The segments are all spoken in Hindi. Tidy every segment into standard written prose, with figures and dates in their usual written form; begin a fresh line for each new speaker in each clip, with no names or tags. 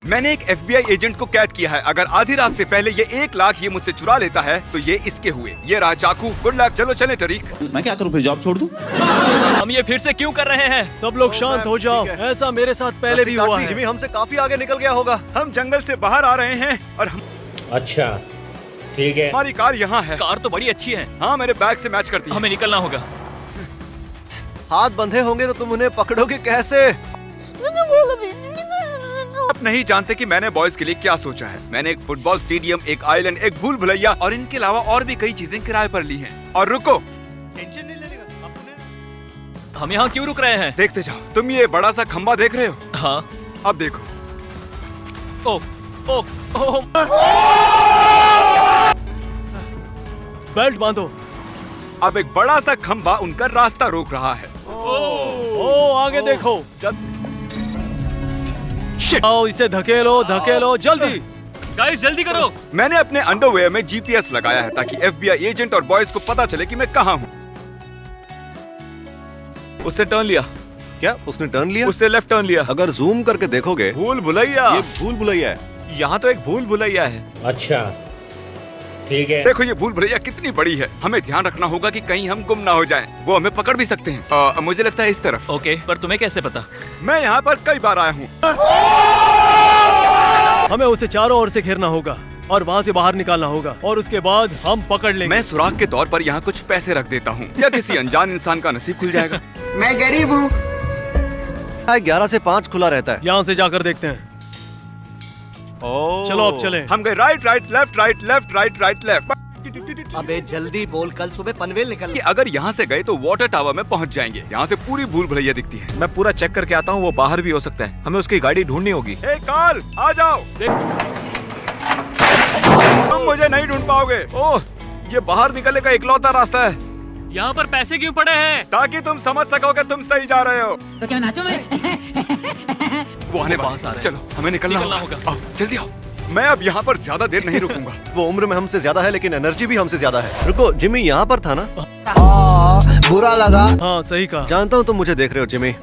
मैंने एक FBI एजेंट को कैद किया है। अगर आधी रात से पहले ये 1 लाख ये मुझसे चुरा लेता है तो ये इसके हुए। ये रहा चाकू। Good luck. चलो चले टरीक।
मैं क्या करूं, फिर जॉब छोड़ दूं?
हम ये फिर से क्यों कर रहे हैं? सब लोग शांत हो जाओ। ऐसा मेरे साथ पहले भी हुआ है।
जिमी हमसे काफी आगे निकल गया होगा।
हम जंगल से बाहर आ रहे हैं और
अच्छा ठीक है।
हमारी कार यहाँ है।
कार तो बड़ी अच्छी है।
हाँ, मेरे बैग से मैच करती है।
हमें निकलना होगा।
हाथ बंधे होंगे तो तुम उन्हें पकड़ोगे कैसे?
आप नहीं जानते कि मैंने बॉयज के लिए क्या सोचा है। मैंने एक फुटबॉल स्टेडियम, एक आइलैंड, एक भूल भुलैया और इनके अलावा और भी कई चीजें किराए पर ली हैं। और रुको,
टेंशन नहीं लेने का।
हम यहाँ क्यों रुक रहे हैं?
देखते जाओ। तुम ये बड़ा सा खंबा देख रहे हो?
हाँ।
अब देखो।
ओ, ओ, ओ। बेल्ट बांधो।
अब एक बड़ा सा खंबा उनका रास्ता रोक रहा है।
ओ, आगे देखो। आओ, इसे धकेलो, धकेलो, जल्दी। गाइस जल्दी करो।
मैंने अपने अंडरवेयर में GPS लगाया है ताकि FBI एजेंट और बॉयज को पता चले कि मैं कहाँ हूँ। उसने टर्न लिया।
क्या उसने टर्न लिया?
उसने लेफ्ट टर्न लिया।
अगर जूम करके देखोगे,
भूल भुलैया।
ये भूल भुलैया है।
यहाँ तो एक भूल भुलैया है।
अच्छा ठीक है।
देखो ये भूल भुलैया कितनी बड़ी है। हमें ध्यान रखना होगा कि कहीं हम गुम ना हो जाएं। वो हमें पकड़ भी सकते हैं। मुझे लगता है इस तरफ।
ओके, पर तुम्हें कैसे पता?
मैं यहाँ पर कई बार आया हूँ।
हमें उसे चारों ओर से घेरना होगा और वहाँ से बाहर निकालना होगा और उसके बाद हम पकड़ लेंगे।
मैं सुराग के तौर पर यहाँ कुछ पैसे रख देता हूँ या किसी अनजान इंसान का नसीब खुल जाएगा।
मैं गरीब हूँ।
11 से 5 खुला रहता है।
यहाँ से जाकर देखते हैं। चलो अब चलें।
हम गए right right left right left right right left.
अबे जल्दी बोल, कल सुबह पनवेल निकल।
कि अगर यहाँ से गए तो वाटर टावर में पहुँच जाएंगे। यहाँ से पूरी भूल भुलैया दिखती है।
मैं पूरा चेक करके आता हूँ, वो बाहर भी हो सकता है। हमें उसकी गाड़ी ढूंढनी होगी।
हे कार्ल, आ जाओ। तुम मुझे नहीं ढूंढ पाओगे।
ओह, ये बाहर निकलने का इकलौता रास्ता है।
यहाँ पर पैसे क्यों पड़े हैं?
ताकि तुम समझ सको कि तुम सही जा रहे हो।
तो क्या नाचो मैं?
वो आने
पास आ
वाले।
रहे हैं।
चलो हमें निकलना
निकलना
होगा।
होगा।
आओ जल्दी आओ। मैं अब यहाँ पर ज्यादा देर नहीं रुकूंगा।
वो उम्र में हमसे ज्यादा है लेकिन एनर्जी भी हमसे ज्यादा है। रुको, जिमी यहाँ पर था ना?
बुरा लगा।
हाँ सही कहा।
जानता हूँ तुम मुझे देख रहे हो जिमी।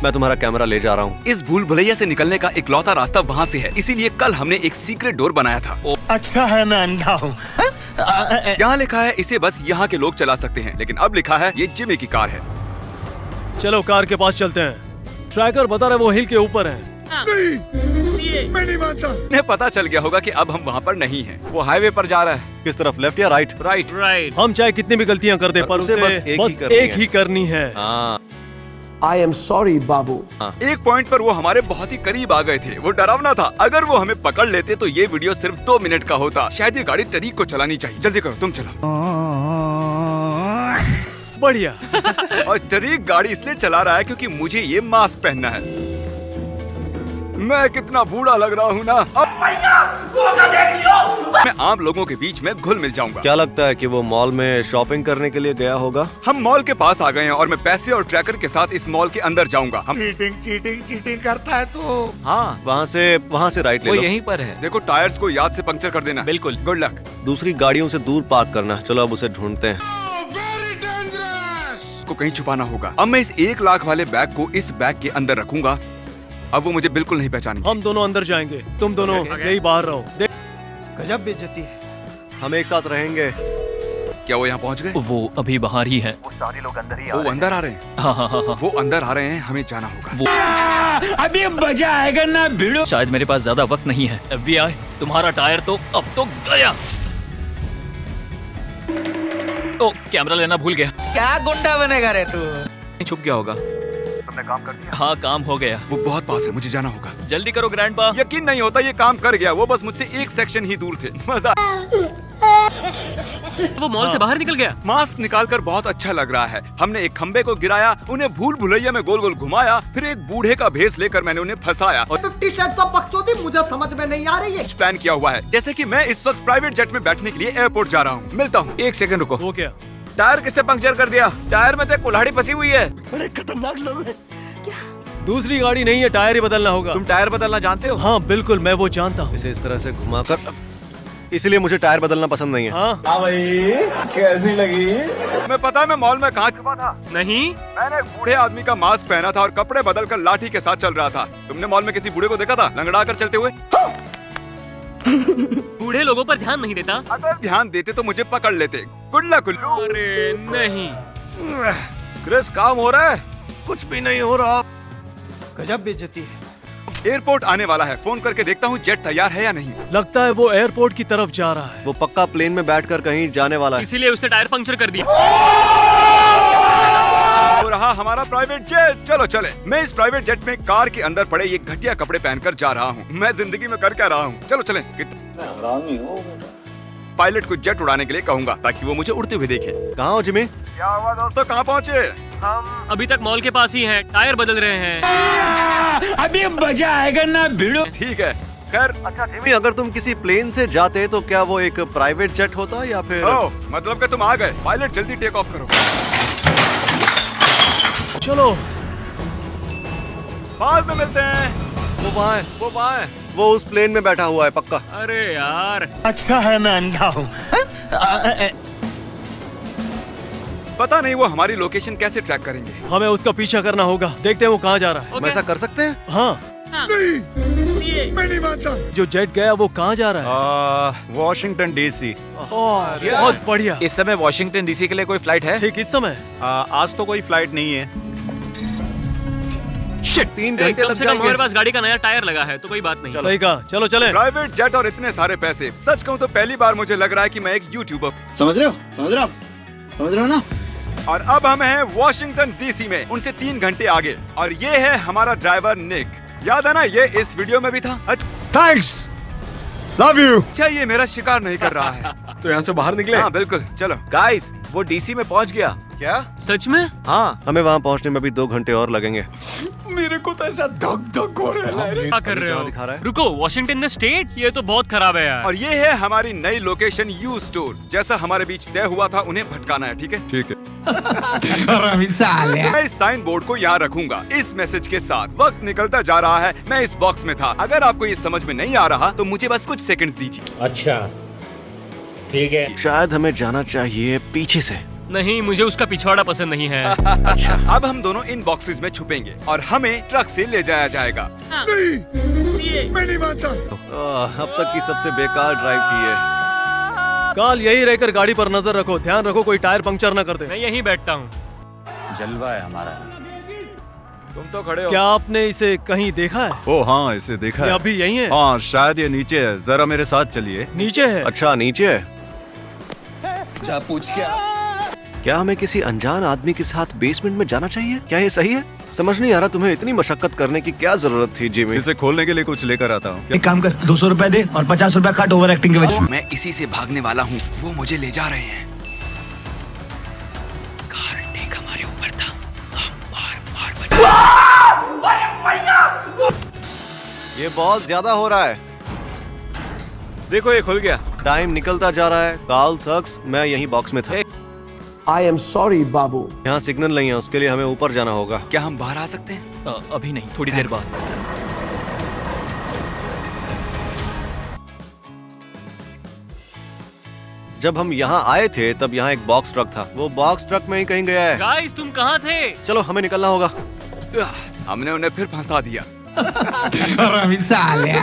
मैं तुम्हारा कैमरा ले जा रहा हूँ।
इस भूल भुलैया से निकलने का इकलौता रास्ता वहाँ से है। इसीलिए कल हमने एक सीक्रेट डोर बनाया था।
अच्छा है मैं अंधा हूँ।
यहाँ लिखा है इसे बस यहाँ के लोग चला सकते हैं, लेकिन अब लिखा है ये जिमी की कार है।
चलो कार के पास चलते हैं। ट्रैकर बता रहे वो हिल के ऊपर है।
मैं नहीं मानता।
उन्हें पता चल गया होगा कि अब हम वहाँ पर नहीं हैं। वो हाईवे पर जा रहा है।
किस तरफ, लेफ्ट या राइट?
राइट। हम चाहे कितनी भी गलतियाँ कर दे पर उसे बस एक ही करनी है।
हाँ।
आई एम सॉरी बाबू।
एक पॉइंट पर वो हमारे बहुत ही करीब आ गए थे। वो डरावना था। अगर वो हमें पकड़ लेते तो ये वीडियो सिर्फ 2 मिनट का होता। शायद ये गाड़ी टरीक को चलानी चाहिए। जल्दी करो, तुम चलो।
बढ़िया।
और टरीक गाड़ी इसलिए चला रहा है क्योंकि मुझे ये मास्क पहनना है। मैं कितना बूढ़ा लग रहा हूँ ना। अब मैं आम लोगों के बीच में घुल मिल जाऊंगा।
क्या लगता है कि वो मॉल में शॉपिंग करने के लिए गया होगा?
हम मॉल के पास आ गए हैं और मैं पैसे और ट्रैकर के साथ इस मॉल के अंदर जाऊंगा। हम
चीटिंग करता है तो।
हाँ,
वहाँ से राइट ले
वो
लो।
यहीं पर है।
देखो टायर्स को याद से पंक्चर कर देना।
बिल्कुल।
Good luck.
दूसरी गाड़ियों से दूर पार्क करना। चलो अब उसे ढूंढते हैं।
को कहीं छुपाना होगा। अब मैं इस 1 लाख वाले बैग को इस बैग के अंदर रखूंगा। अब वो मुझे बिल्कुल नहीं पहचानेंगे।
हम दोनों अंदर जाएंगे, तुम दोनों यही बाहर रहो।
गजब बेइज्जती है।
हम एक साथ रहेंगे।
क्या वो यहाँ पहुँच गए?
वो अभी बाहर ही है।
वो अंदर आ रहे हैं।
हाँ हाँ हाँ हाँ।
वो अंदर आ रहे हैं। हमें जाना होगा।
अभी मजा आएगा ना भिड़ो।
शायद मेरे पास ज्यादा वक्त नहीं है। FBI, तुम्हारा टायर तो अब तो गया। ओ, कैमरा लेना भूल गया।
क्या गुंडा बनेगा रे तू?
छुप गया होगा।
तुमने काम कर दिया?
हाँ काम हो गया।
वो बहुत पास है, मुझे जाना होगा।
जल्दी करो ग्रैंडपा।
यकीन नहीं होता ये काम कर गया। वो बस मुझसे एक सेक्शन ही दूर थे। मजा।
वो मॉल से बाहर निकल गया।
मास्क निकालकर बहुत अच्छा लग रहा है। हमने एक खंबे को गिराया, उन्हें भूल भुलैया में गोल गोल घुमाया, फिर एक बूढ़े का भेस लेकर मैंने उन्हें फंसाया और
50 शर्ट्स ऑफ बकचोदी मुझे समझ में नहीं आ रही है।
कुछ प्लान किया हुआ है। जैसे कि मैं इस वक्त प्राइवेट जेट में बैठने के लिए एयरपोर्ट जा रहा हूँ। मिलता हूँ।
1 सेकंड रुको।
वो क्या?
टायर किसने पंक्चर कर दिया? टायर में तो एक कुल्हाड़ी फंसी हुई है।
बड़े खतरनाक लोग हैं।
दूसरी गाड़ी नहीं है, टायर ही बदलना होगा।
तुम टायर बदलना जानते हो?
हाँ बिल्कुल, मैं वो जानता हूँ।
इसे इस तरह से घुमाकर, इसीलिए मुझे टायर बदलना पसंद नहीं है।
हाँ
भाई कैसी लगी?
तुम्हें पता है मैं मॉल में कहाँ छुपा था?
नहीं।
मैंने एक बूढ़े आदमी का मास्क पहना था और कपड़े बदल कर लाठी के साथ चल रहा था। तुमने मॉल में किसी बूढ़े को देखा था लंगड़ा कर चलते हुए?
बूढ़े लोगों पर ध्यान नहीं देता।
अगर ध्यान देते तो मुझे पकड़ लेते। गुल्ला कुल्लू।
अरे नहीं।
क्रिस काम हो रहा है?
कुछ भी नहीं हो रहा।
गजब बेइज्जती है।
एयरपोर्ट आने वाला है, फोन करके देखता हूँ जेट तैयार है या नहीं।
लगता है वो एयरपोर्ट की तरफ जा रहा है।
वो पक्का प्लेन में बैठकर कहीं जाने वाला है।
इसीलिए उसने टायर पंक्चर कर दिया।
हो रहा हमारा प्राइवेट जेट। चलो चले। मैं इस प्राइवेट जेट में कार के अंदर पड़े ये घटिया कपड़े पहनकर जा रहा हूँ। मैं जिंदगी में कर क्या रहा हूँ। चलो चले। पायलट को जेट उड़ाने के लिए कहूँगा ताकि वो मुझे उड़ते हुए देखे।
कहाँ हो जिमी?
क्या हुआ दोस्तों, कहाँ पहुँचे?
हम अभी तक मॉल के पास ही हैं, टायर बदल रहे हैं।
अभी मजा आएगा ना भिड़ो।
ठीक है खैर।
अच्छा जिमी, अगर तुम किसी प्लेन से जाते तो क्या वो एक प्राइवेट जेट होता या फिर?
ओ, मतलब कि तुम आ गए। पायलट जल्दी टेक ऑफ करो।
चलो
बाद में मिलते हैं।
वो वहाँ है। वो उस प्लेन में बैठा हुआ है पक्का।
अरे यार।
अच्छा है मैं अंधा हूँ।
पता नहीं वो हमारी लोकेशन कैसे ट्रैक करेंगे।
हमें उसका पीछा करना होगा। देखते हैं वो कहाँ जा रहा है।
हम ऐसा कर सकते हैं?
हाँ।
नहीं, मैं नहीं मानता।
जो जेट गया वो कहाँ जा रहा है?
Washington DC.
बहुत बढ़िया।
इस समय वॉशिंगटन डीसी के लिए कोई फ्लाइट है?
ठीक इस समय।
आज तो कोई फ्लाइट नहीं है।
शिट, 3 घंटे
कम
लग
से कम हमारे
जाएंगे।
पास गाड़ी का नया टायर लगा है तो कोई बात नहीं। सही कहा। चलो चले।
प्राइवेट जेट और इतने सारे पैसे। सच कहूँ तो पहली बार मुझे लग रहा है कि मैं एक यूट्यूबर।
समझ रहे हो ना?
और अब हम हैं वॉशिंगटन डीसी में, उनसे 3 घंटे आगे। और ये है हमारा ड्राइवर निक। याद है ना, ये इस वीडियो में भी था।
Thanks, love you.
अच्छा ये मेरा शिकार नहीं कर रहा है।
तो यहाँ से बाहर निकले?
हाँ बिल्कुल। चलो
गाइस, वो डीसी में पहुँच गया।
क्या?
सच में?
हाँ।
हमें वहाँ पहुँचने में भी 2 घंटे और लगेंगे।
मेरे को तो ऐसा धक धक हो रहा है।
क्या कर रहे हो?
दिखा रहा है?
रुको, वॉशिंगटन द स्टेट? ये तो बहुत खराब है यार।
और ये है हमारी नई लोकेशन यू स्टोर। जैसा हमारे बीच तय हुआ था उन्हें भटकाना है। ठीक है? ठीक है। मैं इस साइन बोर्ड को यहाँ रखूंगा इस मैसेज के साथ। वक्त निकलता जा रहा है, मैं इस बॉक्स में था। अगर आपको ये समझ में नहीं आ रहा तो मुझे बस कुछ सेकंड्स दीजिए।
अच्छा ठीक है।
शायद हमें जाना चाहिए पीछे से।
नहीं, मुझे उसका पिछवाड़ा पसंद नहीं है।
अच्छा अब हम दोनों इन बॉक्सेस में छुपेंगे और हमें ट्रक से ले जाया जाएगा।
नहीं, मैं नहीं मानता।
अब तक की सबसे बेकार ड्राइव थी ये।
काल यही रहकर गाड़ी पर नजर रखो, ध्यान रखो कोई टायर पंक्चर न कर दे। मैं यहीं बैठता हूँ।
जलवा है हमारा।
तुम तो खड़े हो।
क्या आपने इसे कहीं देखा है?
ओ हाँ, इसे देखा
ये
है।
अभी यहीं है?
हाँ शायद ये नीचे है, जरा मेरे साथ चलिए।
नीचे है?
अच्छा नीचे है।
जा पूछ
क्या हमें किसी अनजान आदमी के साथ बेसमेंट में जाना चाहिए? क्या ये सही है? समझ नहीं आ रहा तुम्हें इतनी मशक्कत करने की क्या जरूरत थी जिमी?
इसे खोलने के लिए कुछ लेकर आता हूँ।
एक काम कर, 200 रुपए दे और 50 रुपए काट ओवर एक्टिंग के वजह।
मैं इसी से भागने वाला हूँ। वो मुझे ले जा रहे हैं। कार एक हमारे ऊपर था। हम बार
ये बहुत ज्यादा हो रहा है।
देखो ये खुल गया।
टाइम निकलता जा रहा है। कार्ल सक्स, मैं यही बॉक्स में था।
I am sorry, बाबू।
यहाँ सिग्नल नहीं है, उसके लिए हमें ऊपर जाना होगा।
क्या हम बाहर आ सकते हैं?
अभी नहीं, थोड़ी देर बाद।
जब हम यहाँ आए थे तब यहाँ एक बॉक्स ट्रक था। वो बॉक्स ट्रक में ही कहीं गया है।
गाइस, तुम कहाँ थे?
चलो हमें निकलना होगा।
हमने उन्हें फिर फंसा दिया।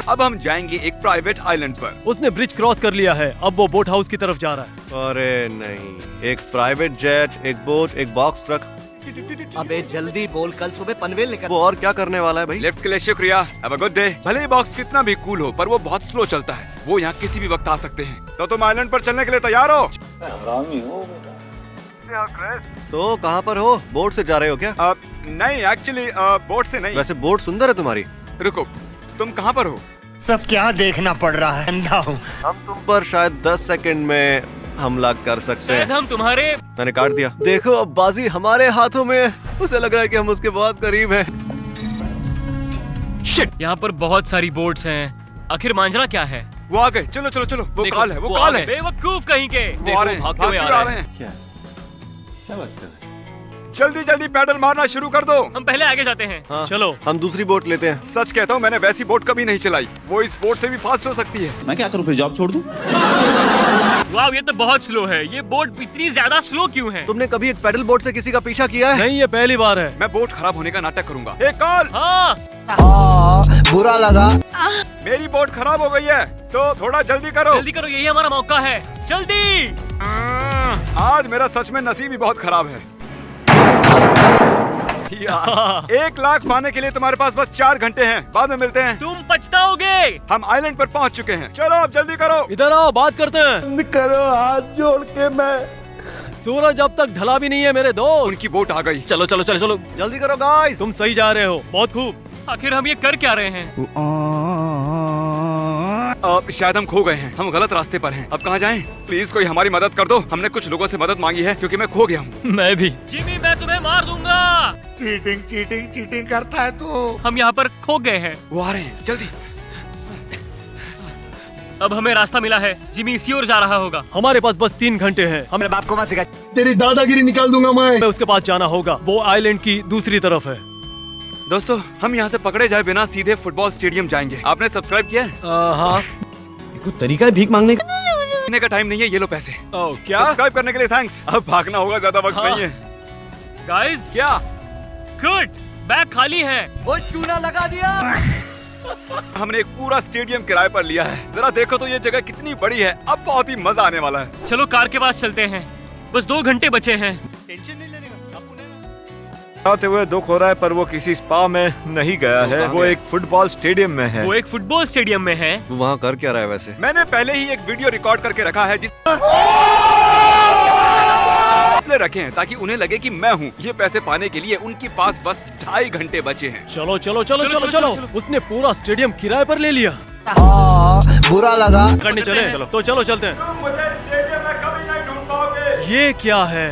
अब हम जाएंगे एक प्राइवेट आइलैंड पर।
उसने ब्रिज क्रॉस कर लिया है, अब वो बोट हाउस की तरफ जा रहा है।
अरे नहीं, एक प्राइवेट जेट, एक बोट, एक बॉक्स ट्रक।
अबे जल्दी बोल, कल सुबह पनवेल निकल।
वो और क्या करने वाला है भाई?
लिफ्ट के लिए शुक्रिया। Have a good day. भले ही बॉक्स कितना भी कूल हो पर वो बहुत स्लो चलता है। वो यहाँ किसी भी वक्त आ सकते हैं। तो तुम आइलैंड पर चलने के लिए तैयार हो?
तो कहाँ पर हो? बोट से जा रहे हो क्या?
नहीं एक्चुअली बोट से नहीं।
वैसे बोट सुंदर है तुम्हारी।
रुको, तुम कहाँ पर हो?
सब क्या देखना पड़ रहा है, अंधा हूँ।
हम तुम पर शायद 10 सेकंड में हमला कर सकते
शायद
हैं।
हम तुम्हारे।
मैंने काट दिया। देखो अब बाजी हमारे हाथों में है। उसे लग रहा है कि हम उसके बहुत करीब हैं।
शिट, यहाँ पर बहुत सारी बोट्स हैं। आखिर मांझना क्या है?
वो आ गए। चलो चलो चलो। वो काल है, वो काल है।
बेवकूफ कहीं के।
वो आ रहे हैं,
भागते हुए आ रहे हैं।
क्या बात कर रहे हैं?
जल्दी जल्दी पैडल मारना शुरू कर दो।
हम पहले आगे जाते हैं।
हाँ।
चलो।
हम दूसरी बोट लेते हैं।
सच कहता हूँ मैंने वैसी बोट कभी नहीं चलाई। वो इस बोट से भी फास्ट हो सकती है।
मैं क्या करूँ फिर, जॉब छोड़ दूँ?
वाह, ये तो बहुत स्लो है। ये बोट इतनी ज्यादा स्लो क्यों है?
तुमने कभी एक पैडल बोट से किसी का पीछा किया है?
नहीं, ये पहली बार है।
मैं बोट खराब होने का नाटक करूंगा। एक कॉल।
हाँ,
बुरा लगा।
मेरी बोट खराब हो गई है, तो थोड़ा जल्दी करो।
जल्दी करो, यही हमारा मौका है। जल्दी।
आज मेरा सच में नसीब ही बहुत खराब है यार। 1 लाख पाने के लिए तुम्हारे पास बस 4 घंटे हैं। बाद में मिलते हैं।
तुम पछताओगे।
हम आइलैंड पर पहुंच चुके हैं। चलो अब जल्दी करो।
इधर आओ, बात करते हैं।
करो हाथ जोड़ के मैं।
सूरज अब तक ढला भी नहीं है मेरे दोस्त।
उनकी बोट आ गई।
चलो चलो चलो चलो,
जल्दी करो गाइस।
तुम सही जा रहे हो। बहुत खूब। आखिर हम ये कर क्या रहे हैं?
शायद हम खो गए हैं। हम गलत रास्ते पर हैं। अब कहाँ जाएं? प्लीज कोई हमारी मदद कर दो। हमने कुछ लोगों से मदद मांगी है क्योंकि मैं खो गया हूँ।
मैं भी। जिमी, मैं तुम्हें मार दूंगा।
चीटिंग चीटिंग चीटिंग करता है तू।
हम यहाँ पर खो गए हैं।
वो आ रहे हैं, जल्दी।
अब हमें रास्ता मिला है। जिमी इसी ओर जा रहा होगा। हमारे पास बस 3 घंटे हैं। हमें
बाप को मत सिखा, तेरी दादागिरी निकाल दूंगा मैं।
उसके पास जाना होगा। वो आइलैंड की दूसरी तरफ है।
दोस्तों, हम यहाँ से पकड़े जाए बिना सीधे फुटबॉल स्टेडियम जाएंगे। आपने सब्सक्राइब किया है?
हाँ। कुछ तरीका है भीख मांगने का?
लेने का टाइम नहीं है, ये लो पैसे।
क्या?
सब्सक्राइब करने के लिए थैंक्स। अब भागना होगा, ज्यादा वक्त
हाँ।
नहीं है।
गाइस,
क्या?
गुड, बैग खाली है।
वो चूना लगा दिया।
हमने एक पूरा स्टेडियम किराए पर लिया है। जरा देखो तो ये जगह कितनी बड़ी है। अब बहुत ही मजा आने वाला है।
चलो कार के पास चलते हैं। बस 2 घंटे बचे हैं।
टेंशन नहीं लेने का।
आते हुए दुख हो रहा है, पर वो किसी स्पा में नहीं गया है। वो एक फुटबॉल स्टेडियम में है।
वो एक फुटबॉल स्टेडियम में है।
तू वहाँ कर क्या रहा है वैसे?
मैंने पहले ही एक वीडियो रिकॉर्ड करके रखा है इसलिए रखे हैं ताकि उन्हें लगे कि मैं हूँ। ये पैसे पाने के लिए उनके पास बस 2.5 घंटे बचे हैं।
चलो चलो चलो चलो चलो। उसने पूरा स्टेडियम किराए पर ले लिया।
बुरा लगा।
करने चले?
चलो।
तो चलो चलते हैं।
मुझे स्टेडियम में कभी नहीं ढूंढ पाओगे।
ये क्या है?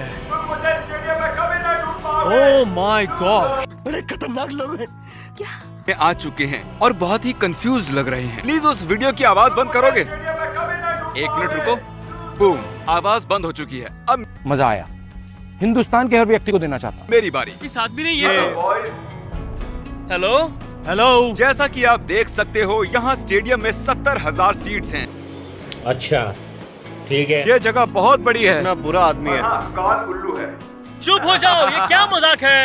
मुझे स्टेडियम में कभी नहीं ढूंढ पाओगे।
Oh my God.
बड़े खतरनाक लोग हैं।
में आ चुके हैं और बहुत ही कंफ्यूज लग रहे हैं। प्लीज उस वीडियो की आवाज बंद करोगे? 1 मिनट रुको। बूम, आवाज बंद हो चुकी है। अब
मजा आया। हिंदुस्तान के हर व्यक्ति को देना चाहता हूँ।
मेरी बारी।
इस आदमी ने ये सब। Hello hello.
जैसा कि आप देख सकते हो, यहाँ स्टेडियम में 70,000 सीट्स हैं।
अच्छा, ठीक है।
ये जगह बहुत बड़ी है।
इतना बुरा आदमी है।
कान उल्लू है।
चुप हो जाओ, ये क्या मजाक है?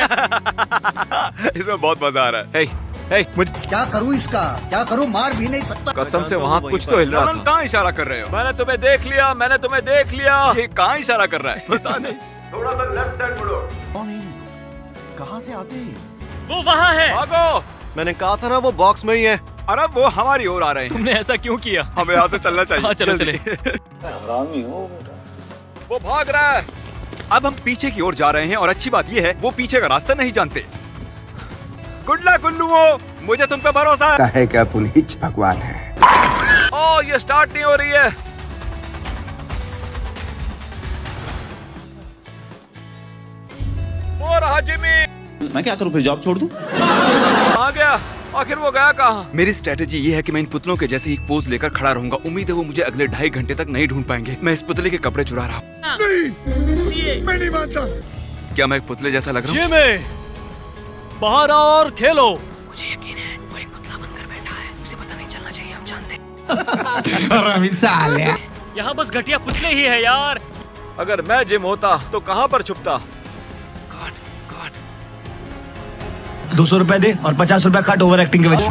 इसमें बहुत मजा आ रहा है।
मुझे
क्या करूँ इसका? क्या करूँ? मार भी नहीं सकता।
कसम से वहाँ कुछ तो हिल रहा
तुम
था।
कहाँ इशारा कर रहे हो?
मैंने तुम्हें देख लिया, मैंने तुम्हें देख लिया।
ये कहाँ इशारा कर रहा है? पता नहीं। थोड़ा सा लेफ्ट साइड मुड़ो।
कहाँ से आते हैं?
वो वहाँ है।
भागो।
मैंने कहा था ना, वो बॉक्स में ही है।
अरे वो हमारी ओर आ रहे हैं।
तुमने ऐसा क्यों किया?
हमें यहाँ से चलना चाहिए।
हाँ, चलो,
जल्दी।
हरामी हो बेटा।
वो भाग रहा है। अब हम पीछे की ओर जा रहे हैं और अच्छी बात ये है, वो पीछे का रास्ता नहीं जानते। गुड लक उल्लुओं, मुझे तुम पे भरोसा है।
है क्या पुलिस भगवान है?
ओ, ये स्टार्ट नहीं हो रही है। वो रहा जिमी।
मैं क्या करूं फिर? जॉब छोड़ दूं?
आ गया। आखिर वो गया कहाँ? मेरी स्ट्रेटेजी ये है कि मैं इन पुतलों के जैसे एक पोज लेकर खड़ा रहूंगा। उम्मीद है वो मुझे अगले 2.5 घंटे तक नहीं ढूंढ पाएंगे। मैं इस पुतले के कपड़े चुरा रहा हूँ।
मैं नहीं मानता।
क्या मैं एक पुतले जैसा लग रहा हूँ?
जिमी, बाहर आओ और खेलो।
मुझे यकीन है वो एक पुतला बनकर बैठा है। उसे पता नहीं चलना चाहिए, हम जानते।
यहाँ बस घटिया पुतले ही है यार।
अगर मैं जिम होता तो कहाँ पर छुपता?
200 रुपए दे और 50 रुपए काट ओवर एक्टिंग के वजह।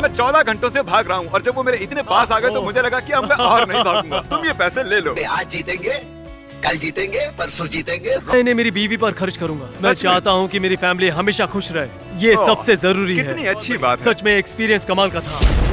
मैं 14 घंटों से भाग रहा हूँ और जब वो मेरे इतने पास आ गए तो मुझे लगा कि अब मैं और नहीं भागूंगा। तुम ये पैसे ले लो।
आज जीतेंगे, कल जीतेंगे, परसों जीतेंगे।
मैं इन्हें मेरी बीवी पर खर्च करूंगा। मैं
में?
चाहता हूँ कि मेरी फैमिली हमेशा खुश रहे। ये सबसे जरूरी है।
कितनी अच्छी बात है।
सच में एक्सपीरियंस कमाल का था।